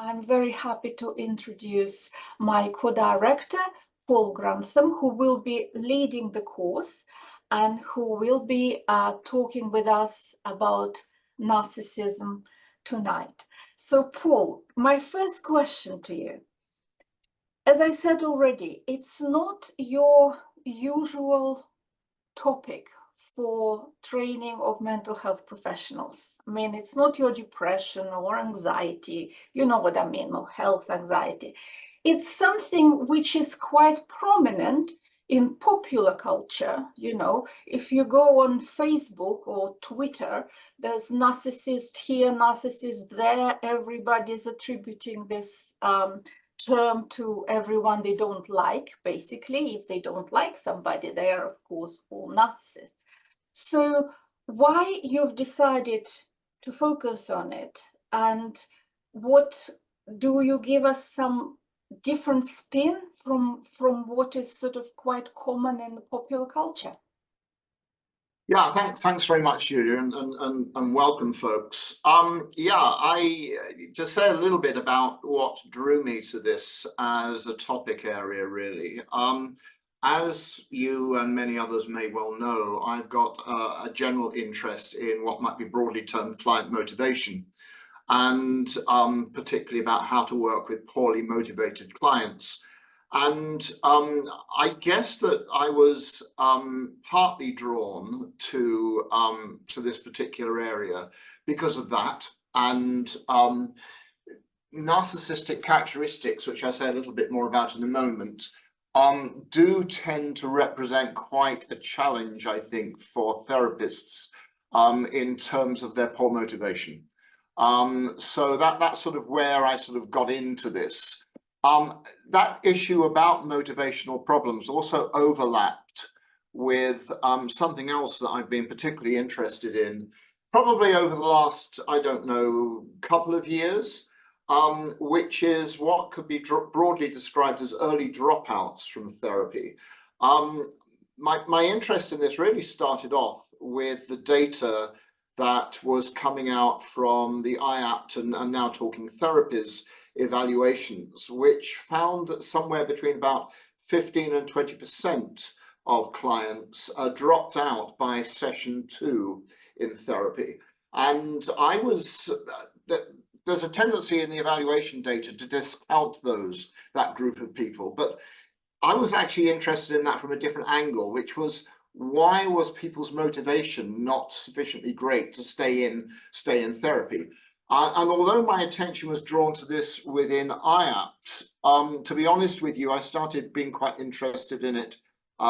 I'm very happy to introduce my co-director, Paul Grantham, who will be leading the course and who will be talking with us about narcissism tonight. So, Paul, my first question to you. As I said already, it's not your usual topic for training of mental health professionals. I mean, it's not your depression or anxiety, you know what I mean, or health anxiety. It's something which is quite prominent in popular culture. You know, if you go on Facebook or Twitter, there's narcissist here, narcissist there, everybody's attributing this term to everyone they don't like. Basically, if they don't like somebody, they are of course all narcissists. So why you've decided to focus on it, and what do you give us some different spin from what is sort of quite common in the popular culture? Yeah, thanks very much, Julia, and welcome, folks. Yeah, I just say a little bit about what drew me to this as a topic area, really. As you and many others may well know, I've got a general interest in what might be broadly termed client motivation, and particularly about how to work with poorly motivated clients. And I guess that I was partly drawn to this particular area because of that, and narcissistic characteristics, which I'll say a little bit more about in a moment, do tend to represent quite a challenge, I think, for therapists in terms of their poor motivation. So that's sort of where I sort of got into this. That issue about motivational problems also overlapped with something else that I've been particularly interested in, probably over the last, I don't know, couple of years, which is what could be broadly described as early dropouts from therapy. My interest in this really started off with the data that was coming out from the IAPT and Now Talking Therapies evaluations, which found that somewhere between about 15 and 20% of clients dropped out by session 2 in therapy. And there's a tendency in the evaluation data to discount that group of people, but I was actually interested in that from a different angle, which was, why was people's motivation not sufficiently great to stay in therapy? And although my attention was drawn to this within IAPT, to be honest with you, I started being quite interested in it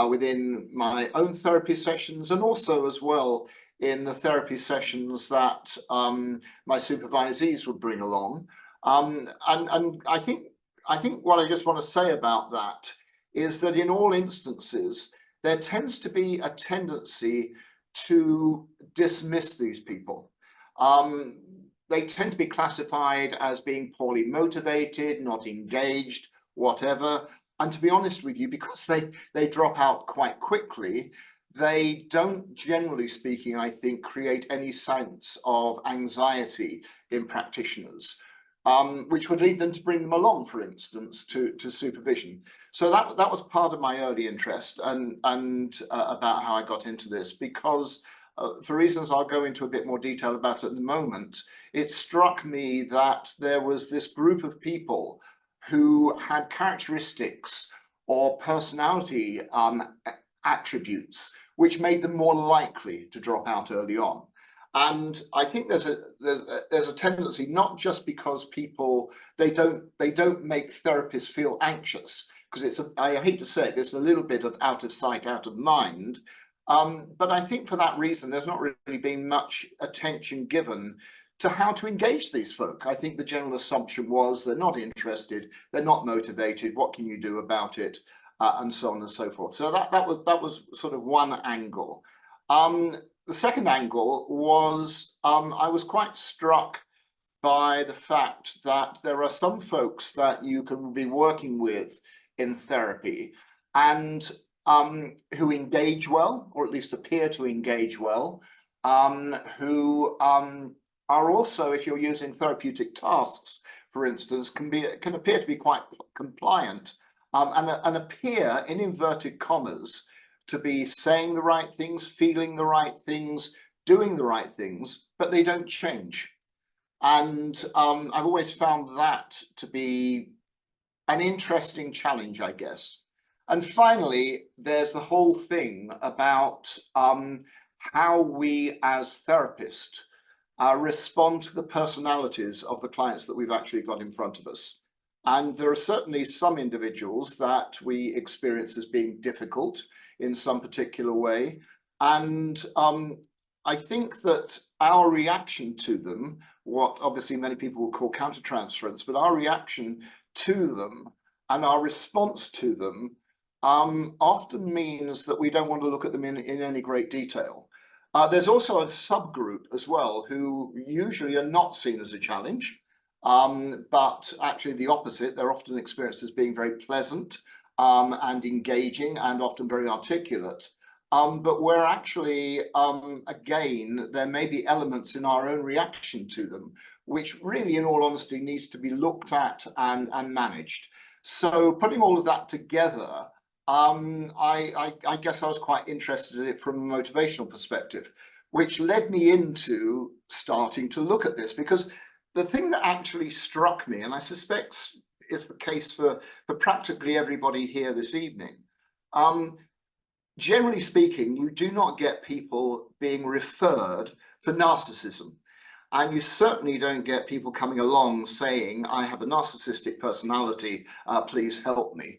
within my own therapy sessions, and also as well in the therapy sessions that my supervisees would bring along. And I think what I just want to say about that is that in all instances, there tends to be a tendency to dismiss these people. They tend to be classified as being poorly motivated, not engaged, whatever. And to be honest with you, because they drop out quite quickly, they don't, generally speaking, I think, create any sense of anxiety in practitioners, which would lead them to bring them along, for instance, to supervision. So that was part of my early interest and about how I got into this, because for reasons I'll go into a bit more detail about at the moment, it struck me that there was this group of people who had characteristics or personality attributes which made them more likely to drop out early on. And I think there's a tendency, not just because people they don't make therapists feel anxious, because I hate to say it, it's a little bit of out of sight, out of mind. But I think for that reason, there's not really been much attention given to how to engage these folk. I think the general assumption was they're not interested, they're not motivated, what can you do about it, and so on and so forth. So that was sort of one angle. The second angle was I was quite struck by the fact that there are some folks that you can be working with in therapy and who engage well, or at least appear to engage well, who are also, if you're using therapeutic tasks, for instance, can appear to be quite compliant, and appear, in inverted commas, to be saying the right things, feeling the right things, doing the right things, but they don't change. And I've always found that to be an interesting challenge, I guess. And finally, there's the whole thing about how we as therapists respond to the personalities of the clients that we've actually got in front of us. And there are certainly some individuals that we experience as being difficult in some particular way. And I think that our reaction to them, what obviously many people will call countertransference, but our reaction to them and our response to them often means that we don't want to look at them in any great detail. There's also a subgroup as well who usually are not seen as a challenge, but actually the opposite. They're often experienced as being very pleasant and engaging and often very articulate. But where actually, again, there may be elements in our own reaction to them, which really, in all honesty, needs to be looked at and managed. So putting all of that together, I guess I was quite interested in it from a motivational perspective, which led me into starting to look at this, because the thing that actually struck me, and I suspect is the case for practically everybody here this evening, generally speaking, you do not get people being referred for narcissism. And you certainly don't get people coming along saying, I have a narcissistic personality, please help me.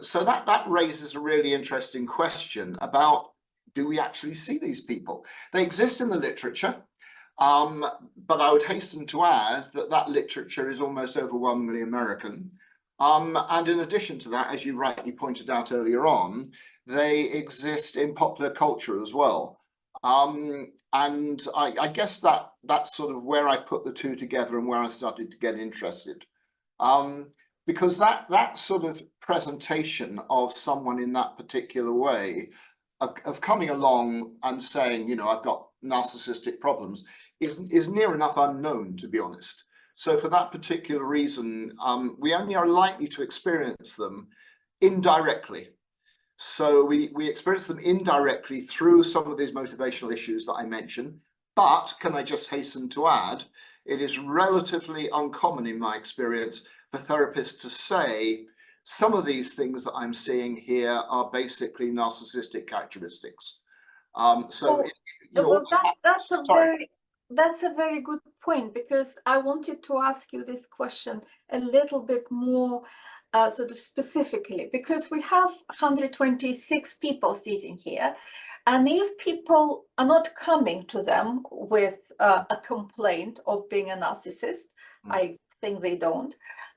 So that raises a really interesting question about, do we actually see these people? They exist in the literature, but I would hasten to add that that literature is almost overwhelmingly American. And in addition to that, as you rightly pointed out earlier on, they exist in popular culture as well. And I guess that's sort of where I put the two together and where I started to get interested. Because that sort of presentation of someone in that particular way, of coming along and saying, you know, I've got narcissistic problems, is near enough unknown, to be honest. So for that particular reason, we only are likely to experience them indirectly. So we experience them indirectly through some of these motivational issues that I mentioned. But can I just hasten to add, it is relatively uncommon in my experience for therapists to say, some of these things that I'm seeing here are basically narcissistic characteristics. That's a very good point, because I wanted to ask you this question a little bit more sort of specifically, because we have 126 people sitting here, and if people are not coming to them with a complaint of being a narcissist, I think they don't,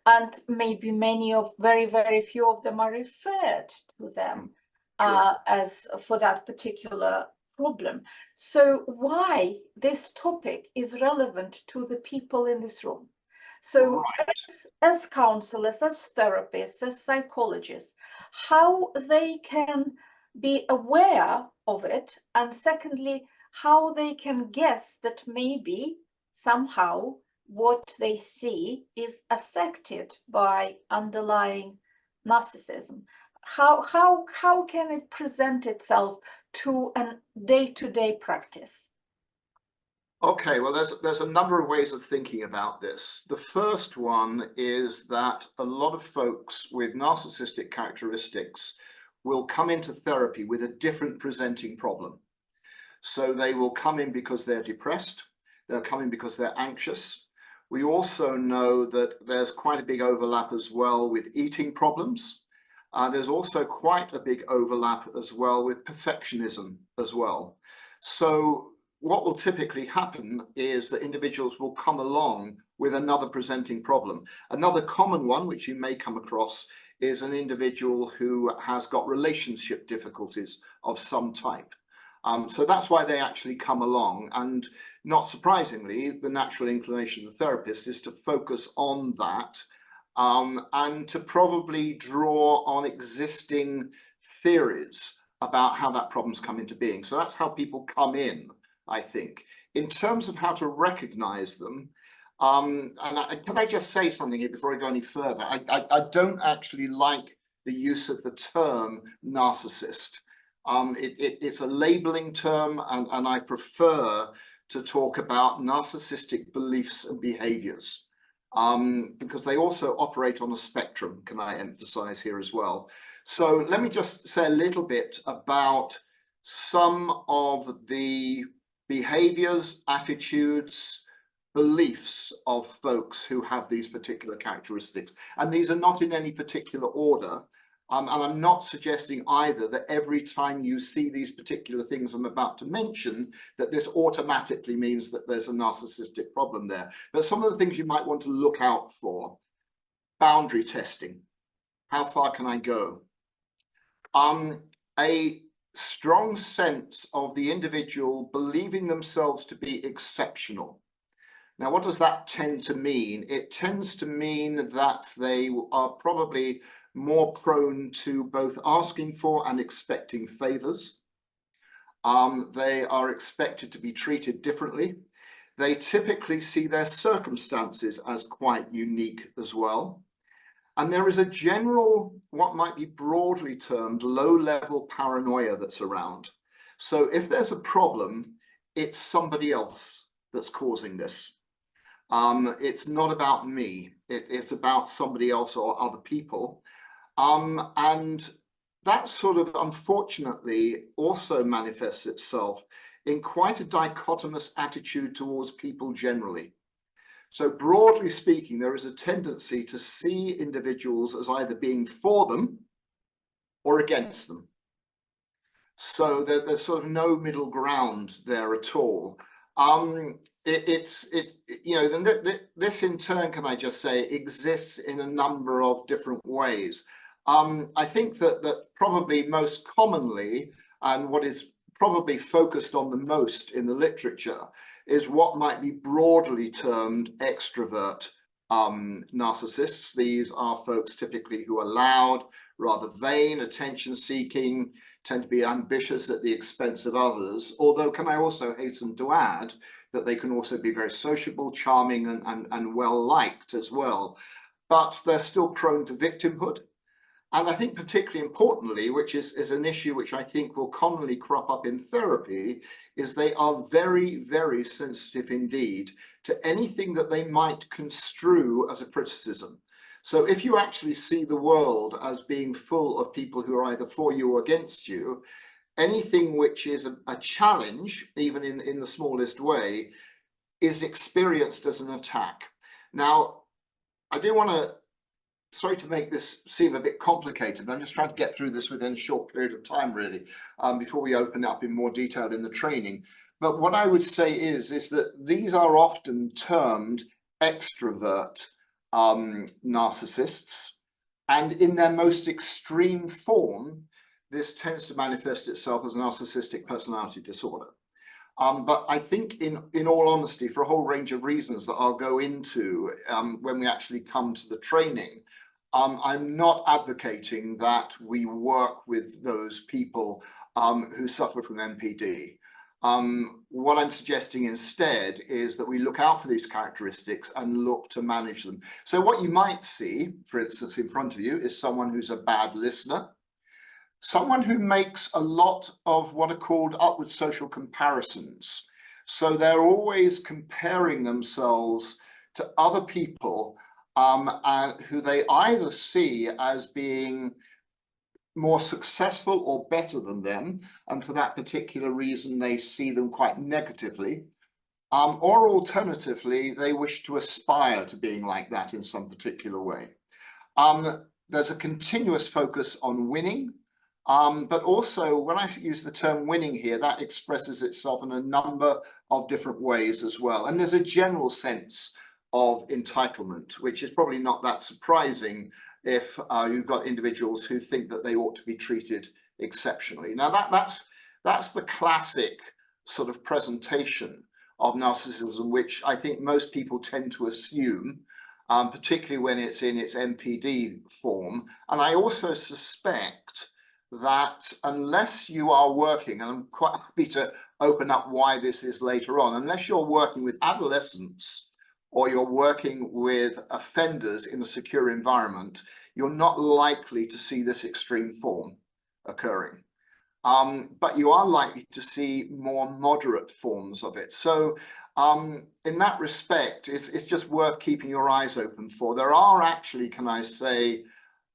and maybe very few of them are referred to them as for that particular problem. So why this topic is relevant to the people in this room? So as counselors, as therapists, as psychologists, how they can be aware of it, and secondly, how they can guess that maybe somehow what they see is affected by underlying narcissism. How can it present itself to a day-to-day practice? Okay, well, there's a number of ways of thinking about this. The first one is that a lot of folks with narcissistic characteristics will come into therapy with a different presenting problem. So they will come in because they're depressed, they'll come in because they're anxious. We also know that there's quite a big overlap as well with eating problems. There's also quite a big overlap as well with perfectionism as well. So what will typically happen is that individuals will come along with another presenting problem. Another common one, which you may come across, is an individual who has got relationship difficulties of some type. So that's why they actually come along. And not surprisingly, the natural inclination of the therapist is to focus on that and to probably draw on existing theories about how that problem's come into being. So that's how people come in, I think. In terms of how to recognize them, Can I just say something here before I go any further? I don't actually like the use of the term narcissist. It's a labeling term, and I prefer to talk about narcissistic beliefs and behaviors, because they also operate on a spectrum, can I emphasize here as well. So let me just say a little bit about some of the behaviors, attitudes, beliefs of folks who have these particular characteristics. And these are not in any particular order. And I'm not suggesting either that every time you see these particular things I'm about to mention, that this automatically means that there's a narcissistic problem there. But some of the things you might want to look out for: boundary testing. How far can I go? A strong sense of the individual believing themselves to be exceptional. Now, what does that tend to mean? It tends to mean that they are probably more prone to both asking for and expecting favors. They are expected to be treated differently. They typically see their circumstances as quite unique as well. And there is a general, what might be broadly termed, low-level paranoia that's around. So if there's a problem, it's somebody else that's causing this. It's not about me. It's about somebody else or other people. And that sort of, unfortunately, also manifests itself in quite a dichotomous attitude towards people generally. So broadly speaking, there is a tendency to see individuals as either being for them or against them. So there's sort of no middle ground there at all. This in turn, can I just say, exists in a number of different ways. I think that probably most commonly, and what is probably focused on the most in the literature, is what might be broadly termed extrovert narcissists. These are folks typically who are loud, rather vain, attention-seeking, tend to be ambitious at the expense of others. Although, can I also hasten to add that they can also be very sociable, charming, and well-liked as well. But they're still prone to victimhood. And I think particularly importantly, which is an issue which I think will commonly crop up in therapy, is they are very, very sensitive indeed to anything that they might construe as a criticism. So if you actually see the world as being full of people who are either for you or against you, anything which is a challenge, even in the smallest way, is experienced as an attack. Now, I do want to, sorry to make this seem a bit complicated, but I'm just trying to get through this within a short period of time, really, before we open up in more detail in the training. But what I would say is that these are often termed extrovert narcissists, and in their most extreme form, this tends to manifest itself as narcissistic personality disorder. But I think in all honesty, for a whole range of reasons that I'll go into when we actually come to the training, I'm not advocating that we work with those people who suffer from NPD. What I'm suggesting instead is that we look out for these characteristics and look to manage them. So what you might see, for instance, in front of you is someone who's a bad listener, someone who makes a lot of what are called upward social comparisons. So they're always comparing themselves to other people who they either see as being more successful or better than them, and for that particular reason they see them quite negatively, or alternatively they wish to aspire to being like that in some particular way. There's a continuous focus on winning, but also when I use the term winning here, that expresses itself in a number of different ways as well. And there's a general sense of entitlement, which is probably not that surprising if you've got individuals who think that they ought to be treated exceptionally. Now that's the classic sort of presentation of narcissism, which I think most people tend to assume, particularly when it's in its NPD form. And I also suspect that unless you are working, and I'm quite happy to open up why this is later on, unless you're working with adolescents or you're working with offenders in a secure environment, you're not likely to see this extreme form occurring. But you are likely to see more moderate forms of it. So in that respect, it's just worth keeping your eyes open for. There are actually, can I say,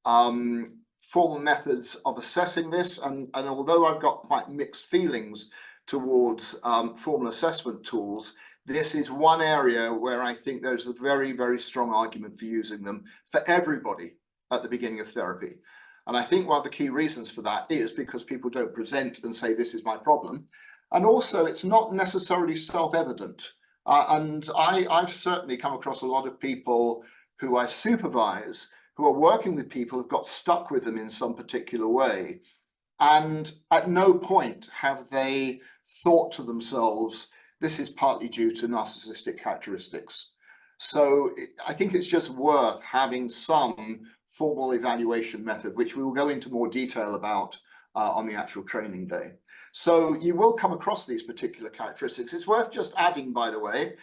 formal methods of assessing this. And although I've got quite mixed feelings towards formal assessment tools, this is one area where I think there's a very, very strong argument for using them for everybody at the beginning of therapy. And I think one of the key reasons for that is because people don't present and say, this is my problem. And also, it's not necessarily self-evident. And I've certainly come across a lot of people who I supervise who are working with people who've got stuck with them in some particular way. And at no point have they thought to themselves, this is partly due to narcissistic characteristics. So I think it's just worth having some formal evaluation method, which we will go into more detail about on the actual training day. So you will come across these particular characteristics. It's worth just adding, by the way,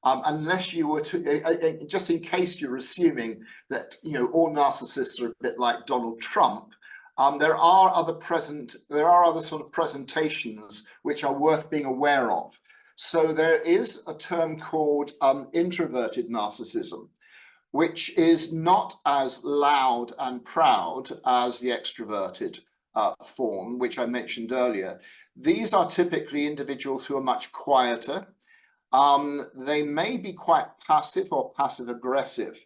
unless you were to, just in case you're assuming that, you know, all narcissists are a bit like Donald Trump, there are other sort of presentations which are worth being aware of. So there is a term called introverted narcissism, which is not as loud and proud as the extroverted form, which I mentioned earlier. These are typically individuals who are much quieter. They may be quite passive or passive aggressive.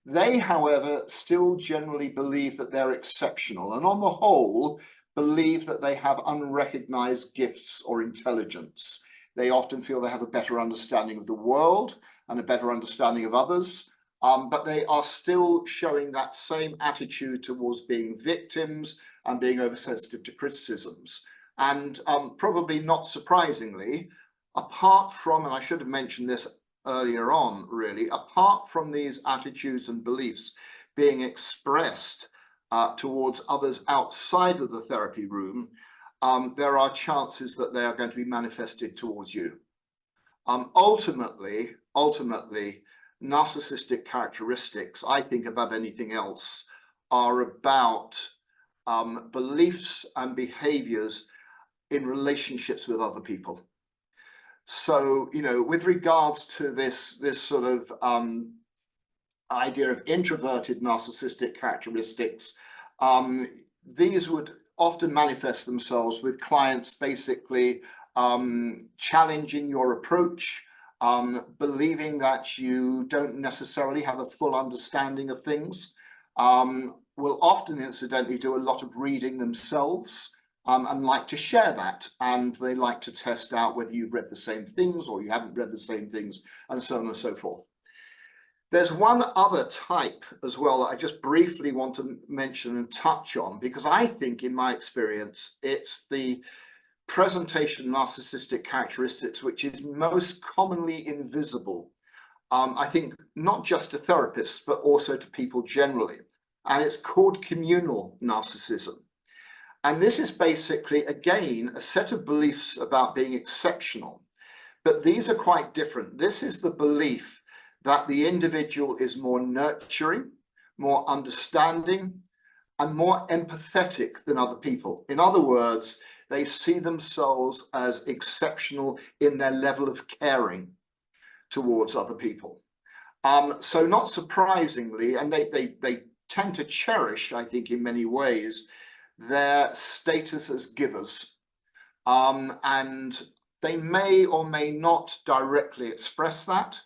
They, however, still generally believe that they're exceptional, and on the whole, believe that they have unrecognized gifts or intelligence. They often feel they have a better understanding of the world and a better understanding of others, but they are still showing that same attitude towards being victims and being oversensitive to criticisms. And probably not surprisingly, apart from, and I should have mentioned this earlier on, really, apart from these attitudes and beliefs being expressed towards others outside of the therapy room, there are chances that they are going to be manifested towards you. Ultimately, narcissistic characteristics, I think above anything else, are about beliefs and behaviors in relationships with other people. So, you know, with regards to this sort of idea of introverted narcissistic characteristics, these would often manifest themselves with clients basically challenging your approach, believing that you don't necessarily have a full understanding of things, will often incidentally do a lot of reading themselves, and like to share that, and they like to test out whether you've read the same things or you haven't read the same things, and so on and so forth. There's one other type as well that I just briefly want to mention and touch on, because I think in my experience it's the presentation narcissistic characteristics which is most commonly invisible, I think not just to therapists but also to people generally, and it's called communal narcissism. And this is basically, again, a set of beliefs about being exceptional, but these are quite different. This is the belief that the individual is more nurturing, more understanding, and more empathetic than other people. In other words, they see themselves as exceptional in their level of caring towards other people. So not surprisingly, and they tend to cherish, I think, in many ways, their status as givers. And they may or may not directly express that,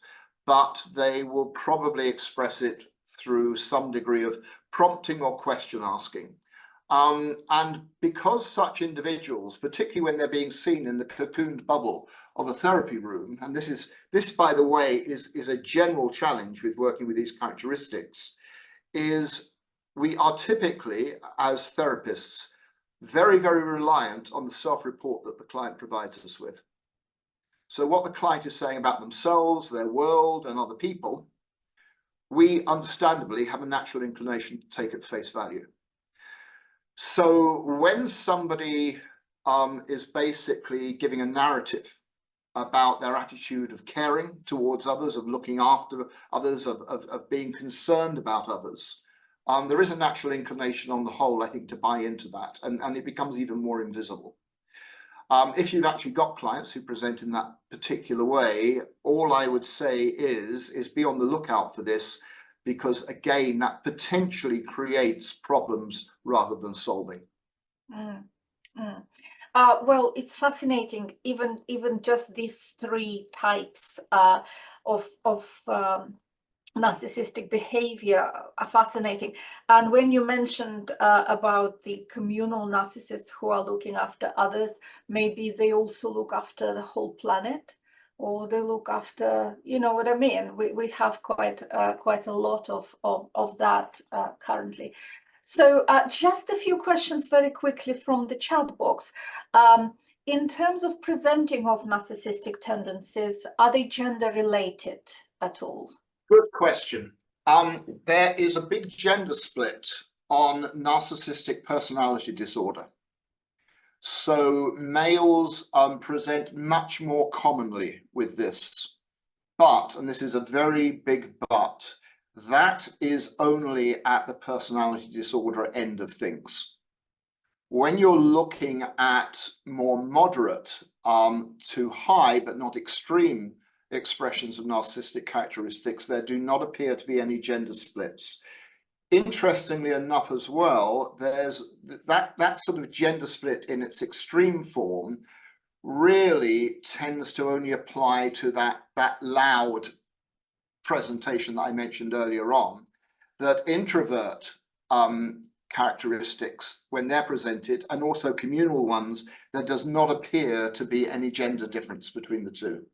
but they will probably express it through some degree of prompting or question asking. And because such individuals, particularly when they're being seen in the cocooned bubble of a therapy room, and this, by the way, is a general challenge with working with these characteristics, is we are typically, as therapists, very, very reliant on the self-report that the client provides us with. So what the client is saying about themselves, their world, and other people, we understandably have a natural inclination to take at face value. So when somebody is basically giving a narrative about their attitude of caring towards others, of looking after others, of being concerned about others. There is a natural inclination on the whole, I think, to buy into that, and it becomes even more invisible. If you've actually got clients who present in that particular way, all I would say is be on the lookout for this, because again, that potentially creates problems rather than solving. Mm, mm. Well, it's fascinating. Even just these three types of narcissistic behavior are fascinating. And when you mentioned about the communal narcissists who are looking after others, maybe they also look after the whole planet, or they look after, you know what I mean? We have quite a lot of that currently. So just a few questions very quickly from the chat box. In terms of presenting of narcissistic tendencies, are they gender related at all? Good question. There is a big gender split on narcissistic personality disorder. So males present much more commonly with this. But, and this is a very big but, that is only at the personality disorder end of things. When you're looking at more moderate to high, but not extreme expressions of narcissistic characteristics, there do not appear to be any gender splits. Interestingly enough as well, there's that sort of gender split in its extreme form really tends to only apply to that loud presentation that I mentioned earlier on, that introvert characteristics, when they're presented, and also communal ones, there does not appear to be any gender difference between the two.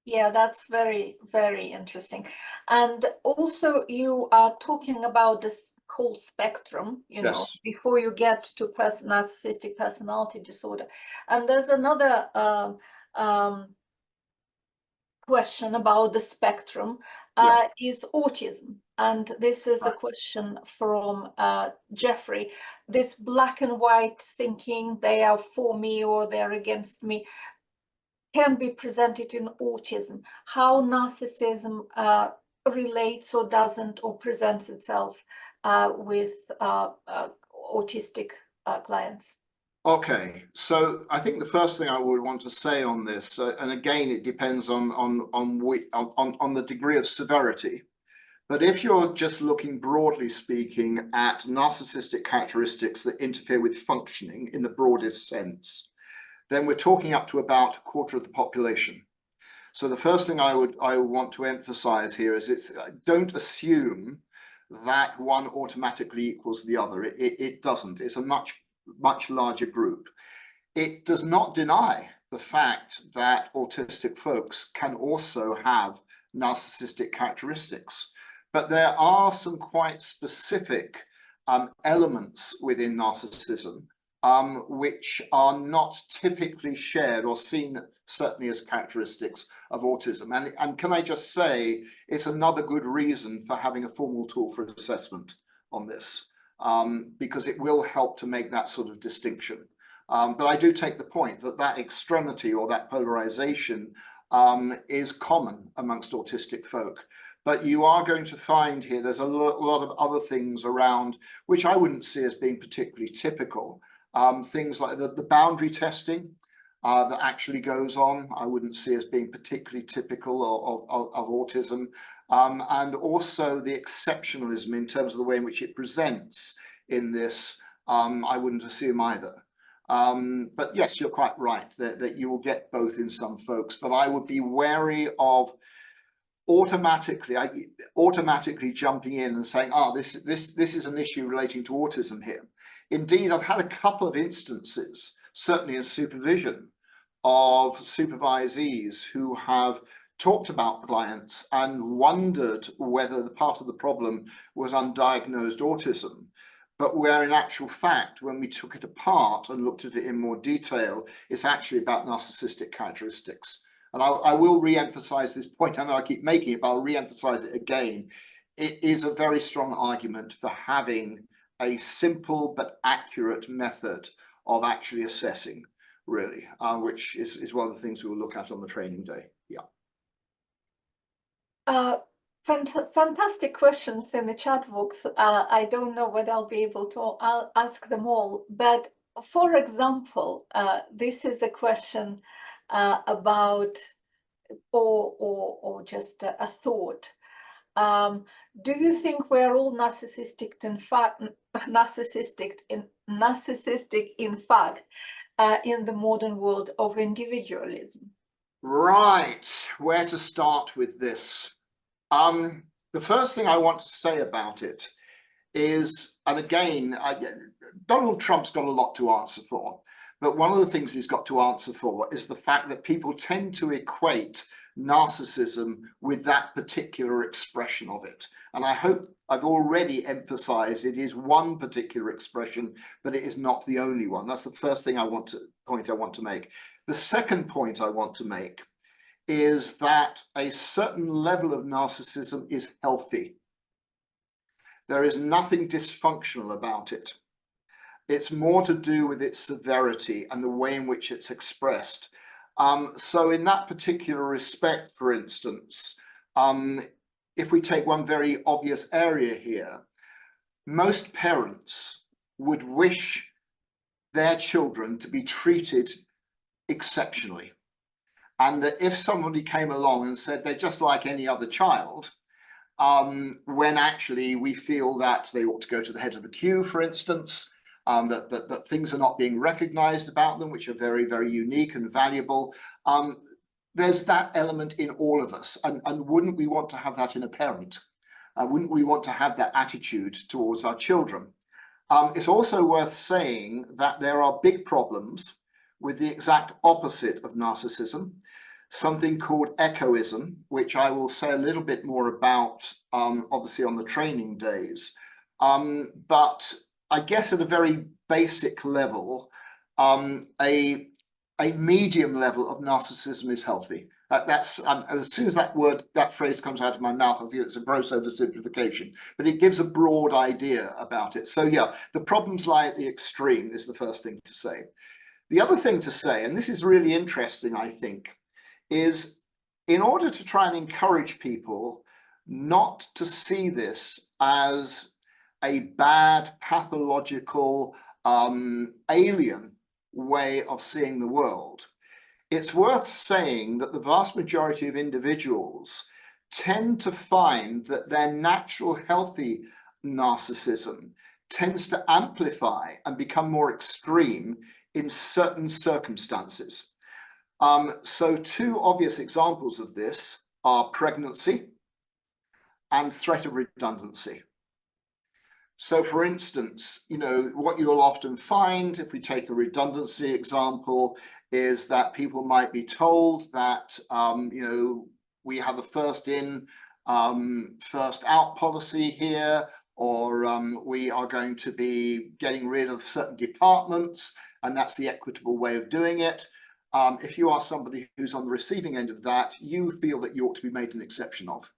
Yeah, that's very, very interesting. And also you are talking about this whole spectrum, you know, Yes. before you get to narcissistic personality disorder. And there's another question about the spectrum, Yeah. is autism. And this is a question from Jeffrey. This black and white thinking, they are for me or they're against me, can be presented in autism. How narcissism relates or doesn't or presents itself with autistic clients. Okay, so I think the first thing I would want to say on this, and again, it depends on the degree of severity. But if you're just looking broadly speaking at narcissistic characteristics that interfere with functioning in the broadest sense, then we're talking up to about a quarter of the population. So the first thing I want to emphasize here is don't assume that one automatically equals the other. It doesn't. It's a much larger group. It does not deny the fact that autistic folks can also have narcissistic characteristics, but there are some quite specific elements within narcissism which are not typically shared or seen certainly as characteristics of autism. And can I just say, it's another good reason for having a formal tool for assessment on this, because it will help to make that sort of distinction. But I do take the point that extremity or that polarization is common amongst autistic folk. But you are going to find here there's a lot of other things around which I wouldn't see as being particularly typical. Things like the boundary testing that actually goes on, I wouldn't see as being particularly typical of autism. And also the exceptionalism in terms of the way in which it presents in this, I wouldn't assume either. But yes, you're quite right that you will get both in some folks, but I would be wary of automatically jumping in and saying, this is an issue relating to autism here. Indeed, I've had a couple of instances, certainly in supervision, of supervisees who have talked about clients and wondered whether the part of the problem was undiagnosed autism, but where in actual fact, when we took it apart and looked at it in more detail, it's actually about narcissistic characteristics. And I will re-emphasize this point. I know I keep making it, but I'll re-emphasize it again. It is a very strong argument for having a simple but accurate method of actually assessing. really, which is one of the things we will look at on the training day. Yeah. Fantastic questions in the chat box. I don't know whether I'll be able to ask them all, but for example, this is a question about, or just a thought. Do you think we're all narcissistic in fact, in the modern world of individualism? Right, where to start with this? The first thing I want to say about it is, and again, Donald Trump's got a lot to answer for, but one of the things he's got to answer for is the fact that people tend to equate narcissism with that particular expression of it. And I hope I've already emphasized it is one particular expression, but it is not the only one. That's the first thing I want to make. The second point I want to make is that a certain level of narcissism is healthy. There is nothing dysfunctional about it. It's more to do with its severity and the way in which it's expressed. So in that particular respect, for instance, if we take one very obvious area here, most parents would wish their children to be treated exceptionally. And that if somebody came along and said they're just like any other child, when actually we feel that they ought to go to the head of the queue, for instance, that things are not being recognized about them, which are very, very unique and valuable. There's that element in all of us. And wouldn't we want to have that in a parent? Wouldn't we want to have that attitude towards our children? It's also worth saying that there are big problems with the exact opposite of narcissism, something called egoism, which I will say a little bit more about, obviously, on the training days. But I guess at a very basic level, a medium level of narcissism is healthy. That's as soon as that phrase comes out of my mouth, I feel it's a gross oversimplification, but it gives a broad idea about it. So yeah, the problems lie at the extreme is the first thing to say. The other thing to say, and this is really interesting, I think, is in order to try and encourage people not to see this as a bad, pathological, alien way of seeing the world, it's worth saying that the vast majority of individuals tend to find that their natural healthy narcissism tends to amplify and become more extreme in certain circumstances. So two obvious examples of this are pregnancy and threat of redundancy. So for instance, what you'll often find, if we take a redundancy example, is that people might be told that, we have a first in, first out policy here, or we are going to be getting rid of certain departments, and that's the equitable way of doing it. If you are somebody who's on the receiving end of that, you feel that you ought to be made an exception of.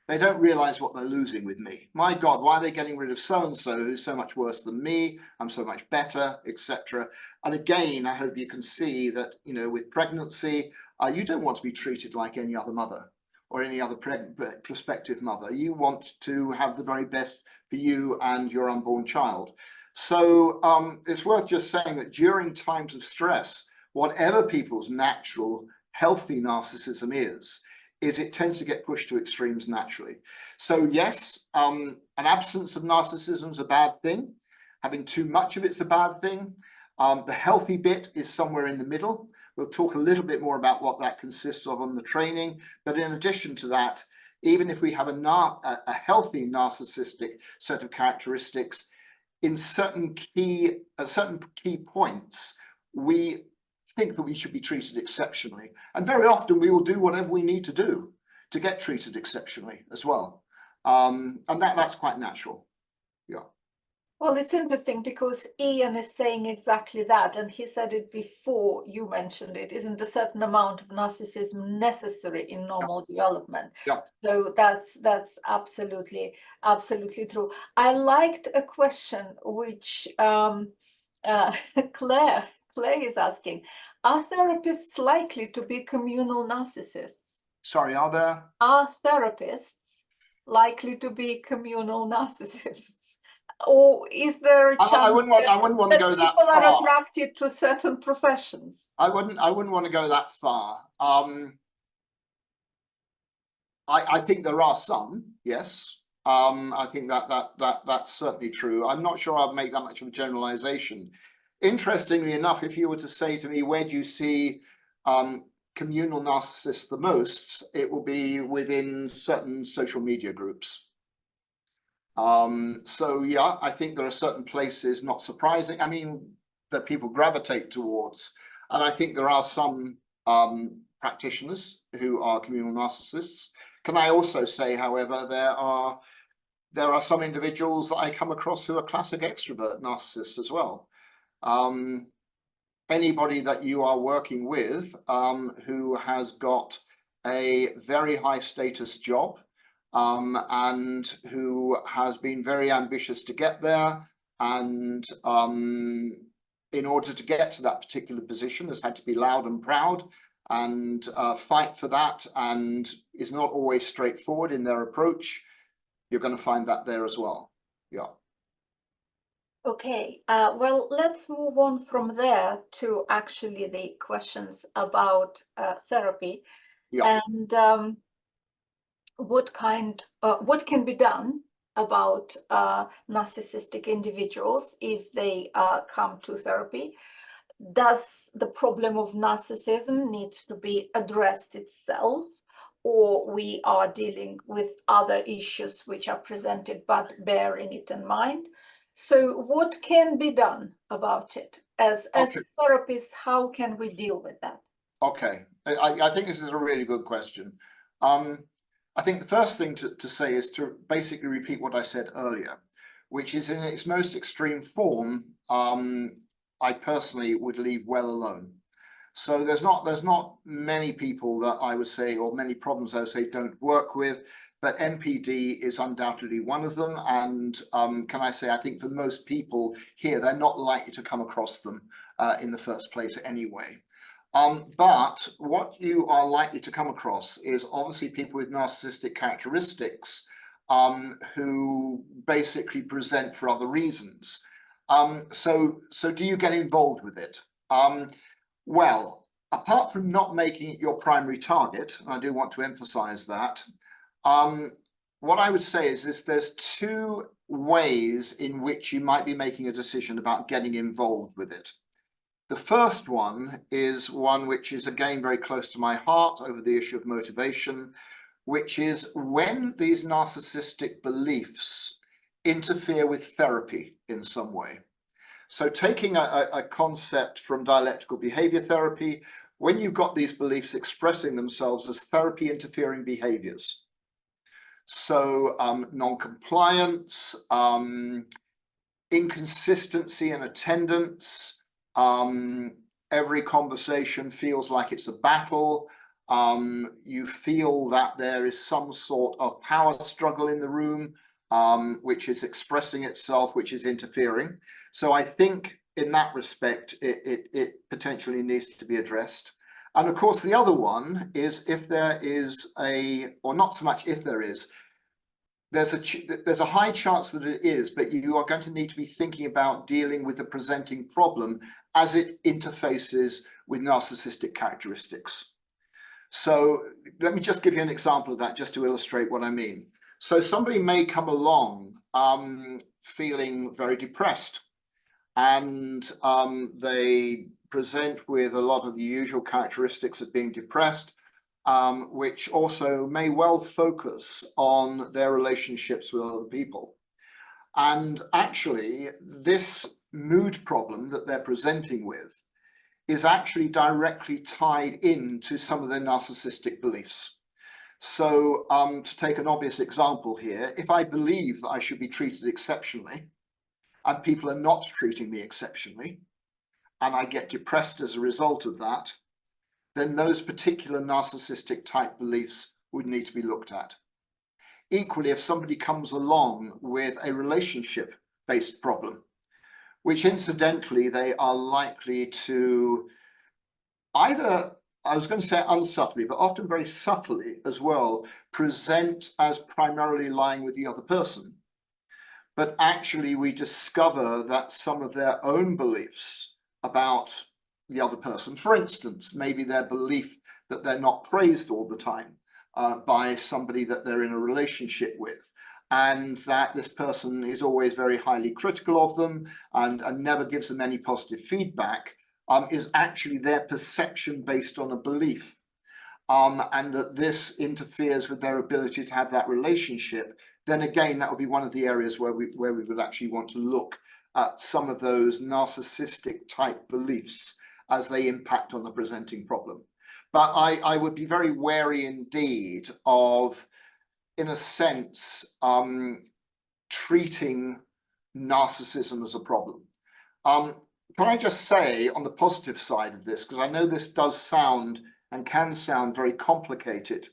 They don't realize what they're losing with me. My God, why are they getting rid of so-and-so who's so much worse than me? I'm so much better, etc. And again, I hope you can see that, with pregnancy, you don't want to be treated like any other mother or any other prospective mother. You want to have the very best for you and your unborn child. So it's worth just saying that during times of stress, whatever people's natural healthy narcissism is it tends to get pushed to extremes naturally. So yes, an absence of narcissism is a bad thing. Having too much of it's a bad thing. The healthy bit is somewhere in the middle. We'll talk a little bit more about what that consists of on the training. But in addition to that, even if we have a healthy narcissistic set of characteristics, in certain key points, we think that we should be treated exceptionally. And very often we will do whatever we need to do to get treated exceptionally as well. And that's quite natural. Yeah. Well, it's interesting because Ian is saying exactly that, and he said it before you mentioned it. Isn't a certain amount of narcissism necessary in normal development? Yeah. So that's absolutely true. I liked a question which Claire Clay is asking, are therapists likely to be communal narcissists? Sorry, are there? Are therapists likely to be communal narcissists? Or is there a chance I wouldn't want to go that people far. are attracted to certain professions? I wouldn't want to go that far. I think there are some, yes. I think that's certainly true. I'm not sure I'd make that much of a generalization. Interestingly enough, if you were to say to me, where do you see communal narcissists the most, it will be within certain social media groups. So yeah, I think there are certain places, not surprising, I mean, that people gravitate towards. And I think there are some practitioners who are communal narcissists. Can I also say, however, there are some individuals that I come across who are classic extrovert narcissists as well. Anybody that you are working with who has got a very high status job and who has been very ambitious to get there, and in order to get to that particular position has had to be loud and proud and fight for that, and is not always straightforward in their approach. You're going to find that there as well. Yeah. Okay, well, let's move on from there to actually the questions about therapy. Yeah. And what can be done about narcissistic individuals if they come to therapy? Does the problem of narcissism needs to be addressed itself, or we are dealing with other issues which are presented but bearing it in mind? So what can be done about it? As therapists, how can we deal with that? Okay, I think this is a really good question. I think the first thing to say is to basically repeat what I said earlier, which is in its most extreme form, I personally would leave well alone. So there's not many people that I would say, or many problems I would say don't work with, but NPD is undoubtedly one of them. And can I say, I think for most people here, they're not likely to come across them in the first place anyway. But what you are likely to come across is obviously people with narcissistic characteristics who basically present for other reasons. So do you get involved with it? Well, apart from not making it your primary target, and I do want to emphasize that, what I would say is there's two ways in which you might be making a decision about getting involved with it. The first one is one which is again very close to my heart over the issue of motivation, which is when these narcissistic beliefs interfere with therapy in some way. So taking a concept from dialectical behavior therapy, when you've got these beliefs expressing themselves as therapy interfering behaviors. So non-compliance, inconsistency in attendance, every conversation feels like it's a battle. You feel that there is some sort of power struggle in the room, which is expressing itself, which is interfering. So I think in that respect, it potentially needs to be addressed. And of course, the other one is if there is or not so much if there is, there's a high chance that it is, but you are going to need to be thinking about dealing with the presenting problem as it interfaces with narcissistic characteristics. So let me just give you an example of that just to illustrate what I mean. So somebody may come along feeling very depressed, and they present with a lot of the usual characteristics of being depressed, which also may well focus on their relationships with other people. And actually, this mood problem that they're presenting with is actually directly tied into some of their narcissistic beliefs. So to take an obvious example here, if I believe that I should be treated exceptionally, and people are not treating me exceptionally, and I get depressed as a result of that, then those particular narcissistic type beliefs would need to be looked at. Equally, if somebody comes along with a relationship-based problem, which incidentally, they are likely to either, I was going to say unsubtly, but often very subtly as well, present as primarily lying with the other person. But actually we discover that some of their own beliefs about the other person, for instance, maybe their belief that they're not praised all the time by somebody that they're in a relationship with, and that this person is always very highly critical of them and never gives them any positive feedback, is actually their perception based on a belief. And that this interferes with their ability to have that relationship, then again, that would be one of the areas where we would actually want to look at some of those narcissistic type beliefs as they impact on the presenting problem. But I would be very wary indeed of, in a sense, treating narcissism as a problem. Can I just say on the positive side of this, because I know this does sound and can sound very complicated,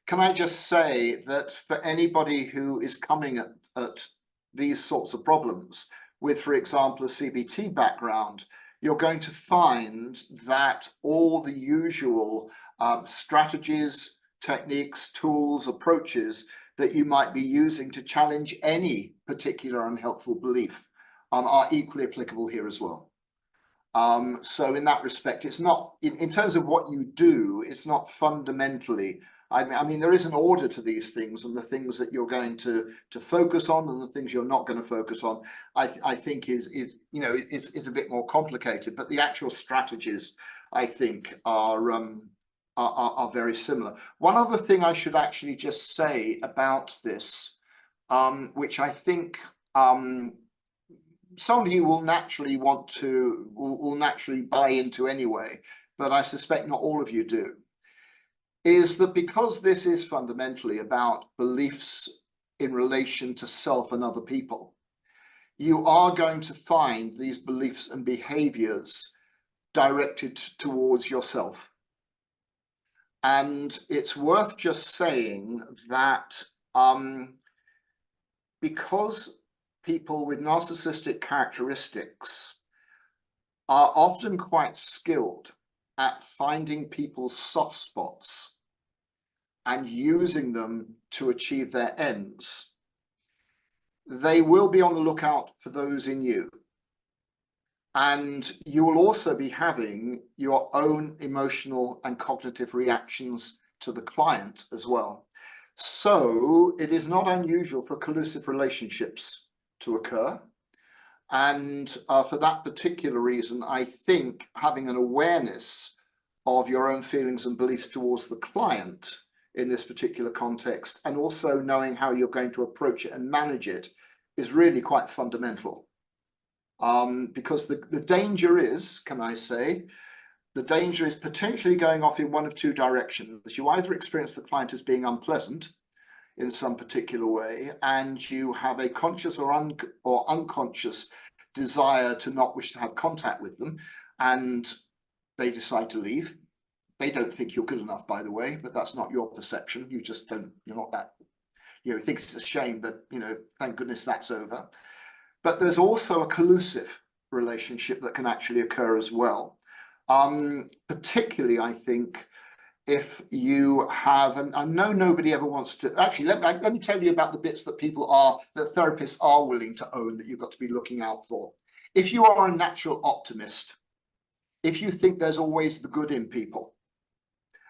can I just say that for anybody who is coming at these sorts of problems with, for example, a CBT background, you're going to find that all the usual strategies, techniques, tools, approaches that you might be using to challenge any particular unhelpful belief are equally applicable here as well. So in that respect, it's not, in terms of what you do, it's not fundamentally, I mean, there is an order to these things, and the things that you're going to focus on and the things you're not going to focus on, I think is you know, it's a bit more complicated, but the actual strategies, I think, are very similar. One other thing I should actually just say about this, which I think some of you will naturally will naturally buy into anyway, but I suspect not all of you do, is that because this is fundamentally about beliefs in relation to self and other people, you are going to find these beliefs and behaviors directed towards yourself. And it's worth just saying that because people with narcissistic characteristics are often quite skilled at finding people's soft spots and using them to achieve their ends, they will be on the lookout for those in you. And you will also be having your own emotional and cognitive reactions to the client as well. So it is not unusual for collusive relationships to occur. And for that particular reason, I think having an awareness of your own feelings and beliefs towards the client in this particular context, and also knowing how you're going to approach it and manage it, is really quite fundamental. Because the danger is, can I say, the danger is potentially going off in one of two directions. You either experience the client as being unpleasant in some particular way, and you have a conscious or unconscious desire to not wish to have contact with them, and they decide to leave. They don't think you're good enough, by the way, but that's not your perception. You just don't, you're not that, you know, think it's a shame, but, you know, thank goodness that's over. But there's also a collusive relationship that can actually occur as well. Particularly, I think, if you have, and I know nobody ever wants to, actually, let me tell you about the bits that that therapists are willing to own that you've got to be looking out for. If you are a natural optimist, if you think there's always the good in people,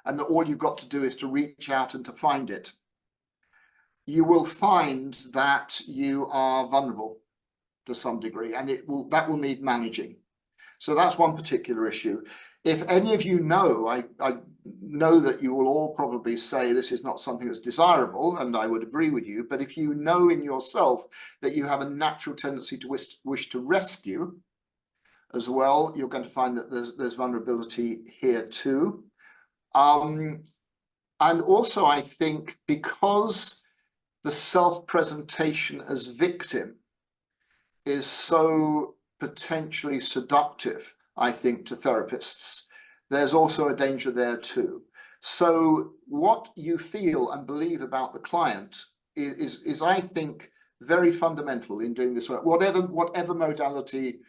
and that all you've got to do is to reach out and to find it, you will find that you are vulnerable to some degree, and that will need managing. So that's one particular issue. If any of you know, I know that you will all probably say this is not something that's desirable, and I would agree with you, but if you know in yourself that you have a natural tendency to wish to rescue as well, you're going to find that there's vulnerability here too. And also, I think, because the self-presentation as victim is so potentially seductive, I think, to therapists, there's also a danger there too. So what you feel and believe about the client is I think, very fundamental in doing this work, whatever modality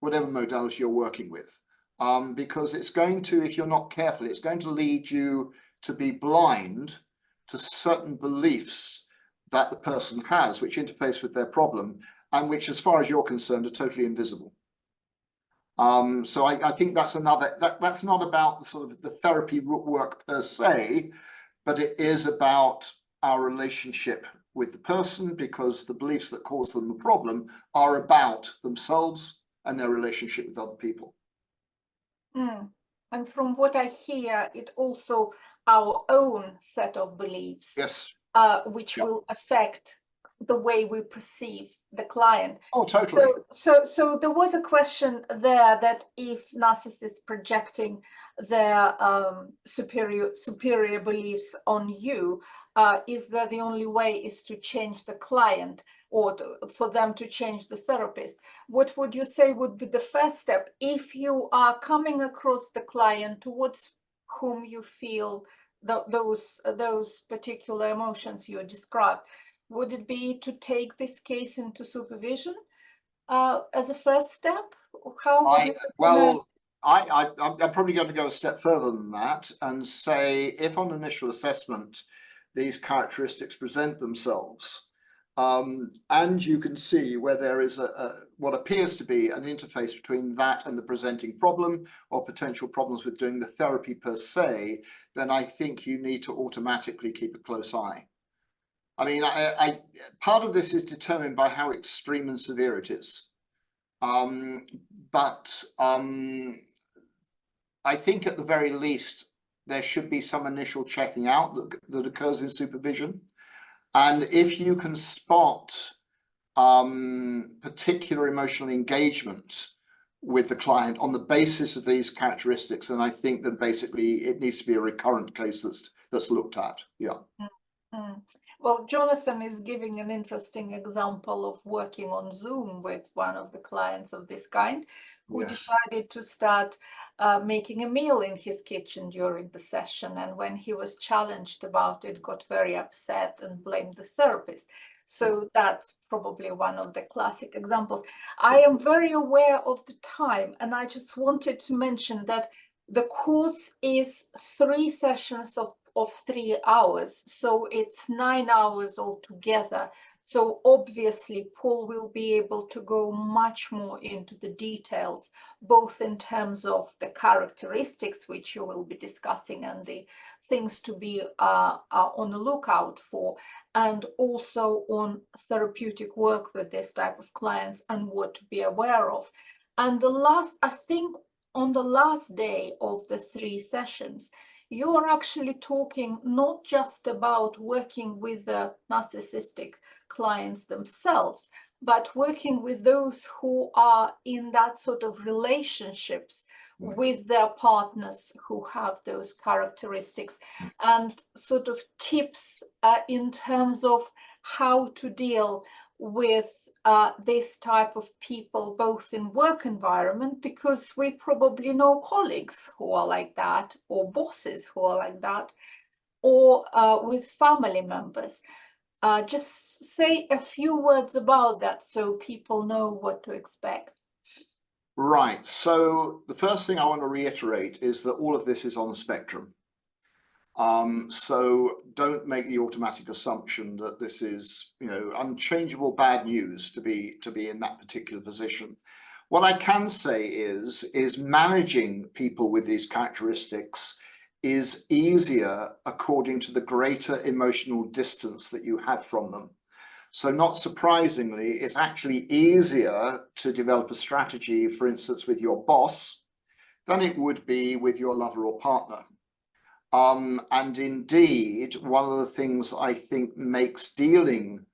whatever modality you're working with. Because it's going to, if you're not careful, it's going to lead you to be blind to certain beliefs that the person has, which interface with their problem, and which, as far as you're concerned, are totally invisible. So I think that's another, that's not about sort of the therapy work per se, but it is about our relationship with the person, because the beliefs that cause them the problem are about themselves and their relationship with other people. And from what I hear, it also our own set of beliefs, yes, which will affect the way we perceive the client. Oh, totally. So there was a question there that if narcissists projecting their superior beliefs on you, is that the only way is to change the client, or for them to change the therapist? What would you say would be the first step if you are coming across the client towards whom you feel those particular emotions you described? Would it be to take this case into supervision as a first step? How would you recommend? I'm probably going to go a step further than that and say, if on initial assessment these characteristics present themselves, and you can see where there is what appears to be an interface between that and the presenting problem, or potential problems with doing the therapy per se, then I think you need to automatically keep a close eye. I mean, part of this is determined by how extreme and severe it is. But I think at the very least, there should be some initial checking out that occurs in supervision. And if you can spot particular emotional engagement with the client on the basis of these characteristics, then I think that basically it needs to be a recurrent case that's looked at. Yeah. Well, Jonathan is giving an interesting example of working on Zoom with one of the clients of this kind, who decided to start making a meal in his kitchen during the session. And when he was challenged about it, got very upset and blamed the therapist. So that's probably one of the classic examples. I am very aware of the time, and I just wanted to mention that the course is 3 sessions of 3 hours, so it's 9 hours altogether. So obviously Paul will be able to go much more into the details, both in terms of the characteristics which you will be discussing and the things to be on the lookout for, and also on therapeutic work with this type of clients and what to be aware of. And I think on the last day of the 3 sessions, you're actually talking not just about working with the narcissistic clients themselves, but working with those who are in that sort of relationships with their partners who have those characteristics, and sort of tips in terms of how to deal with this type of people, both in work environment, because we probably know colleagues who are like that, or bosses who are like that, or with family members. Just say a few words about that so people know what to expect. Right. So the first thing I want to reiterate is that all of this is on the spectrum. So don't make the automatic assumption that this is, unchangeable bad news to be in that particular position. What I can say is managing people with these characteristics is easier according to the greater emotional distance that you have from them. So not surprisingly, it's actually easier to develop a strategy, for instance, with your boss, than it would be with your lover or partner. And indeed, one of the things I think makes dealing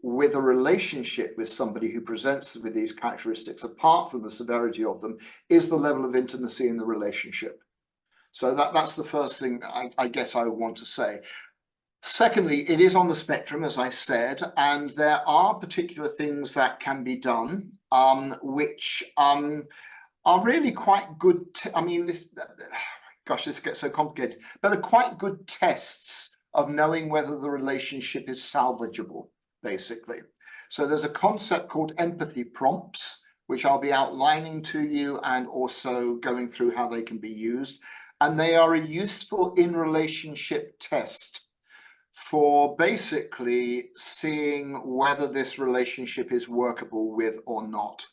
with a relationship with somebody who presents with these characteristics, apart from the severity of them, is the level of intimacy in the relationship. So that's the first thing I guess I want to say. Secondly, it is on the spectrum, as I said, and there are particular things that can be done, which are really quite good. This gets so complicated, but are quite good tests of knowing whether the relationship is salvageable, basically. So there's a concept called empathy prompts, which I'll be outlining to you and also going through how they can be used. And they are a useful in-relationship test for basically seeing whether this relationship is workable with or not.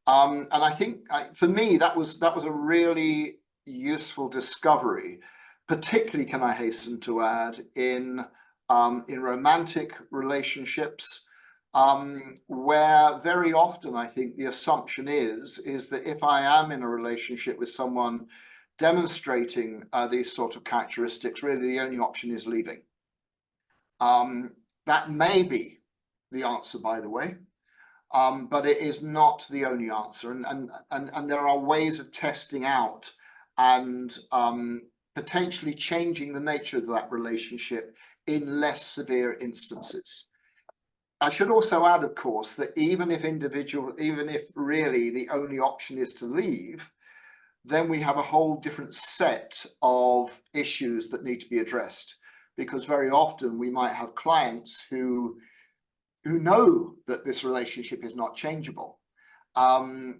And I think for me, that was a really useful discovery, particularly, can I hasten to add, in romantic relationships, where very often I think the assumption is that if I am in a relationship with someone demonstrating these sort of characteristics, really the only option is leaving. That may be the answer, by the way, but it is not the only answer. And there are ways of testing out and potentially changing the nature of that relationship in less severe instances. I should also add, of course, that even if really the only option is to leave, then we have a whole different set of issues that need to be addressed, because very often we might have clients who know that this relationship is not changeable.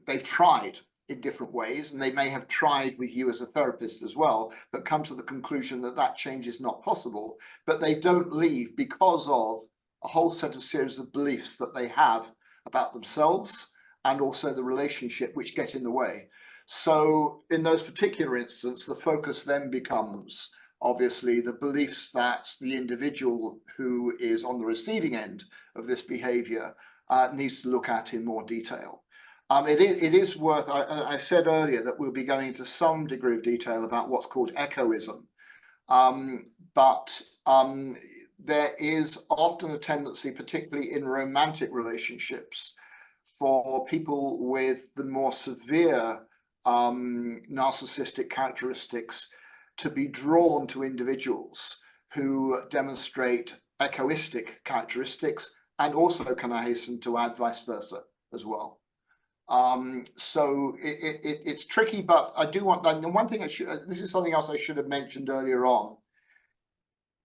They've tried in different ways, and they may have tried with you as a therapist as well, but come to the conclusion that that change is not possible, but they don't leave because of a whole set of series of beliefs that they have about themselves and also the relationship, which get in the way. So in those particular instances, the focus then becomes obviously the beliefs that the individual who is on the receiving end of this behavior needs to look at in more detail. It is worth, I said earlier that we'll be going into some degree of detail about what's called echoism, but there is often a tendency, particularly in romantic relationships, for people with the more severe narcissistic characteristics to be drawn to individuals who demonstrate echoistic characteristics, and also, can I hasten to add, vice versa as well. So it's tricky, but I do want, and one thing this is something else I should have mentioned earlier on.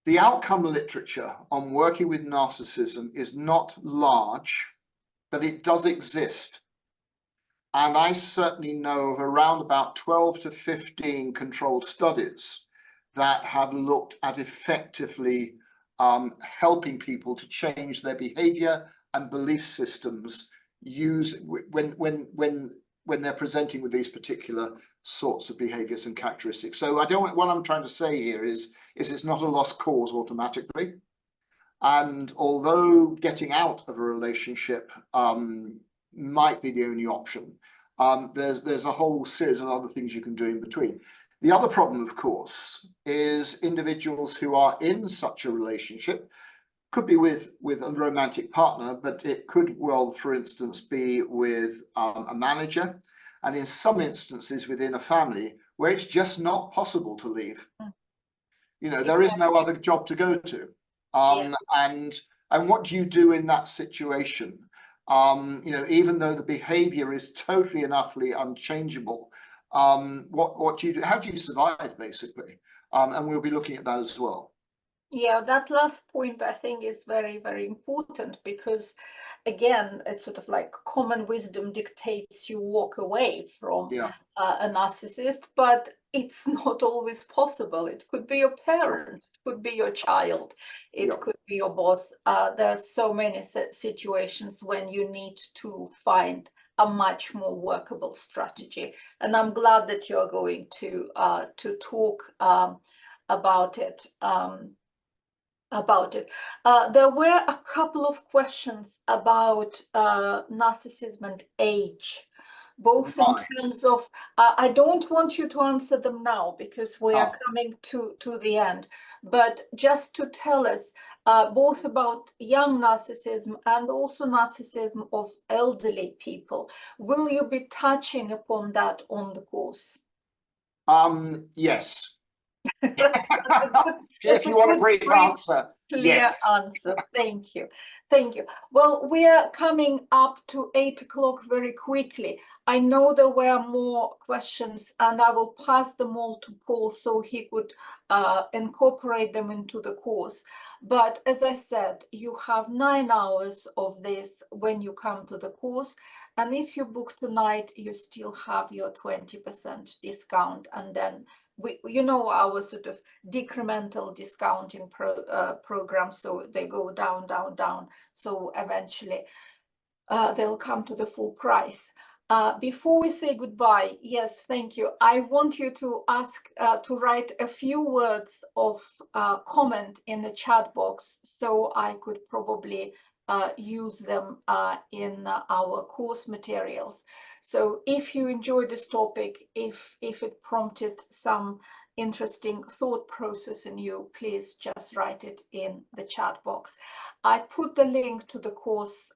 The outcome literature on working with narcissism is not large, but it does exist. And I certainly know of around about 12 to 15 controlled studies that have looked at effectively helping people to change their behavior and belief systems when they're presenting with these particular sorts of behaviors and characteristics. So what I'm trying to say here is it's not a lost cause automatically. And although getting out of a relationship might be the only option, there's a whole series of other things you can do in between. The other problem, of course, is individuals who are in such a relationship, could be with a romantic partner, but it could well, for instance, be with a manager, and in some instances within a family where it's just not possible to leave. You know, there is no other job to go to. And what do you do in that situation? You know, even though the behavior is totally and utterly unchangeable, what do you do? How do you survive, basically? And we'll be looking at that as well. Yeah, that last point I think is very, very important, because again, it's sort of like common wisdom dictates you walk away from a narcissist, but it's not always possible. It could be your parent, it could be your child, it could be your boss. There's so many situations when you need to find a much more workable strategy. And I'm glad that you're going to talk about it. There were a couple of questions about narcissism and age, both in terms of, I don't want you to answer them now because we are coming to the end, but just to tell us both about young narcissism and also narcissism of elderly people. Will you be touching upon that on the course? Yes. If you want a brief answer, clear answer. Thank you. Thank you. Well, we are coming up to 8 o'clock very quickly. I know there were more questions, and I will pass them all to Paul so he could incorporate them into the course. But as I said, you have 9 hours of this when you come to the course. And if you book tonight, you still have your 20% discount. And then you know our sort of decremental discounting program, so they go down, down, down. So eventually they'll come to the full price. Before we say goodbye, yes, thank you. I want you to ask to write a few words of comment in the chat box, so I could probably use them in our course materials. So if you enjoyed this topic, if it prompted some interesting thought process in you, please just write it in the chat box. I put the link to the course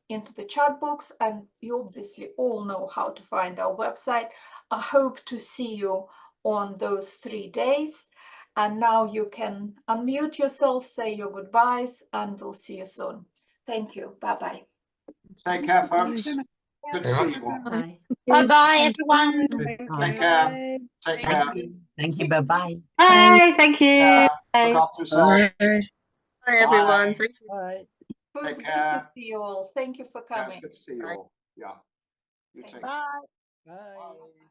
into the chat box, and you obviously all know how to find our website. I hope to see you on those 3 days. And now you can unmute yourself, say your goodbyes, and we'll see you soon. Thank you. Bye-bye. Take care, folks. Good to see you all. Bye. Bye-bye, everyone. Take care. Take care. Thank you. Bye-bye. Bye. Thank you. Yeah. Look after yourself. Bye, everyone. Thank you. Bye. It was Take good care. to see you all. Thank you for Yeah, it's coming. good to see you Bye. all. Yeah. You take Bye. Bye.